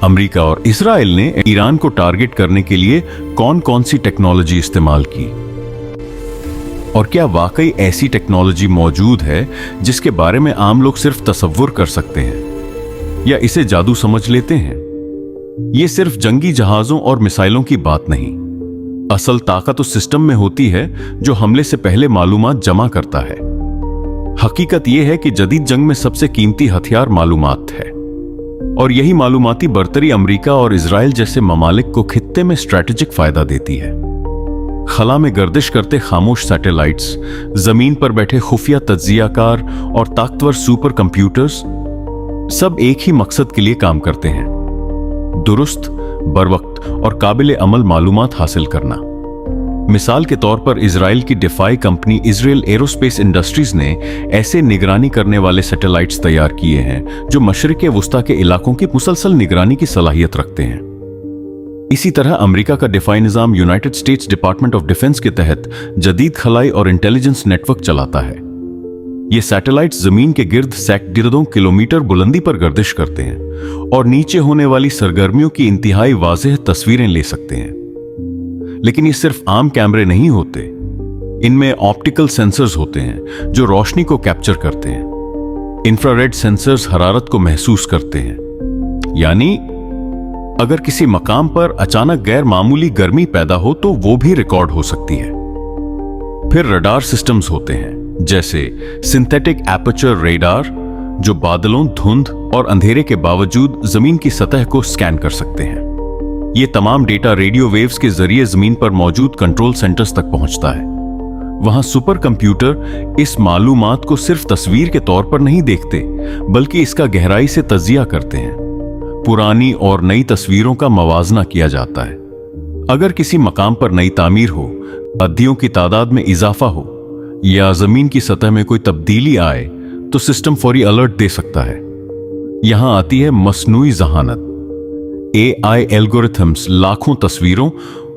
America और Israel ने Iran को टारगेट करने के लिए कौन कौन सी टेक्नोलॉजी इस्तेमाल की, और क्या वाकई ऐसी टेक्नोलॉजी मौजूद है जिसके बारे में आम लोग सिर्फ तसव्वुर कर सकते हैं या इसे जादू समझ लेते हैं। ये सिर्फ जंगी जहाजों और मिसाइलों की बात नहीं, असल ताकत उस सिस्टम में होती है जो हमले से पहले मालूमात जमा करता है। हकीकत यह है कि जदीद जंग में सबसे कीमती हथियार मालूमात है, और यही मालूमाती बर्तरी अमेरिका और इजराइल जैसे ममालिक को खित्ते में स्ट्रैटेजिक फायदा देती है। खला में गर्दिश करते खामोश सैटेलाइट्स, जमीन पर बैठे खुफिया तज्जियाकार और ताकतवर सुपर कंप्यूटर्स सब एक ही मकसद के लिए काम करते हैं, दुरुस्त, बरवक्त और काबिल अमल मालूमात हासिल करना। मिसाल के तौर पर इजराइल की डिफाई कंपनी इजराइल एरोस्पेस इंडस्ट्रीज ने ऐसे निगरानी करने वाले सैटेलाइट्स तैयार किए हैं जो मशरिक़ वुस्ता के इलाकों की मुसलसल निगरानी की सलाहियत रखते हैं। इसी तरह अमेरिका का डिफाई निज़ाम United States Department of Defense के तहत जदीद खलाई और इंटेलिजेंस नेटवर्क चलाता है। ये सैटेलाइट्स जमीन के गिर्द सैकड़ों किलोमीटर बुलंदी पर गर्दिश करते हैं और नीचे होने वाली सरगर्मियों की इंतहाई वाज़ेह तस्वीरें ले सकते हैं। लेकिन ये सिर्फ आम कैमरे नहीं होते, इनमें ऑप्टिकल सेंसर्स होते हैं जो रोशनी को कैप्चर करते हैं। इंफ्रारेड सेंसर्स हरारत को महसूस करते हैं, यानी अगर किसी मकाम पर अचानक गैर मामूली गर्मी पैदा हो तो वो भी रिकॉर्ड हो सकती है। फिर रडार सिस्टम्स होते हैं जैसे सिंथेटिक एपर्चर रेडार, जो बादलों, धुंध और अंधेरे के बावजूद जमीन की सतह को स्कैन कर सकते हैं। ये तमाम डेटा रेडियो वेव्स के जरिए जमीन पर मौजूद कंट्रोल सेंटर्स तक पहुंचता है। वहां सुपर कंप्यूटर इस मालूमात को सिर्फ तस्वीर के तौर पर नहीं देखते, बल्कि इसका गहराई से तज्जिया करते हैं। पुरानी और नई तस्वीरों का मवाजना किया जाता है। अगर किसी मकाम पर नई तामीर हो, अद्दियों की तादाद में इजाफा हो या जमीन की सतह में कोई तब्दीली आए तो सिस्टम फौरी अलर्ट दे सकता है। यहां आती है मसनूई जहानत। AI एल्गोरिथम्स लाखों तस्वीरों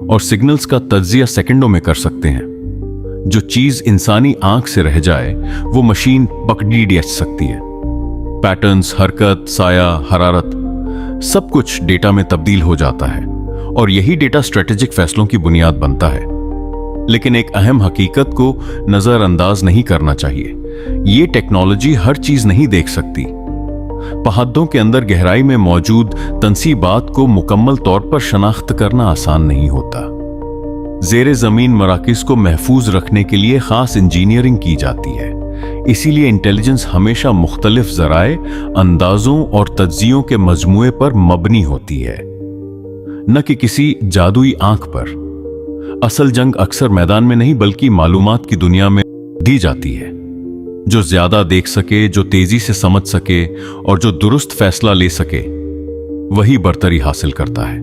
और सिग्नल्स का तज्जिया सेकंडों में कर सकते हैं। जो चीज इंसानी आंख से रह जाए वो मशीन पकड़ सकती है। पैटर्न्स, हरकत, साया, हरारत, सब कुछ डेटा में तब्दील हो जाता है और यही डेटा स्ट्रेटेजिक फैसलों की बुनियाद बनता है। लेकिन एक अहम हकीकत को नजरअंदाज नहीं करना चाहिए। ये टेक्नोलॉजी हर चीज नहीं देख सकती। पहाड़ों के अंदर गहराई में मौजूद तंसीबात को मुकम्मल तौर पर शनाख्त करना आसान नहीं होता। ज़ेरे ज़मीन मराकिज़ को महफूज रखने के लिए खास इंजीनियरिंग की जाती है। इसीलिए इंटेलिजेंस हमेशा मुख्तलिफ ज़राए, अंदाज़ों और तज्जियों के मजमूए पर मबनी होती है, न कि किसी जादुई आंख पर। असल जंग अक्सर मैदान में नहीं बल्कि मालूमात की दुनिया में दी जाती है। जो ज्यादा देख सके, जो तेजी से समझ सके और जो दुरुस्त फैसला ले सके, वही बर्तरी हासिल करता है।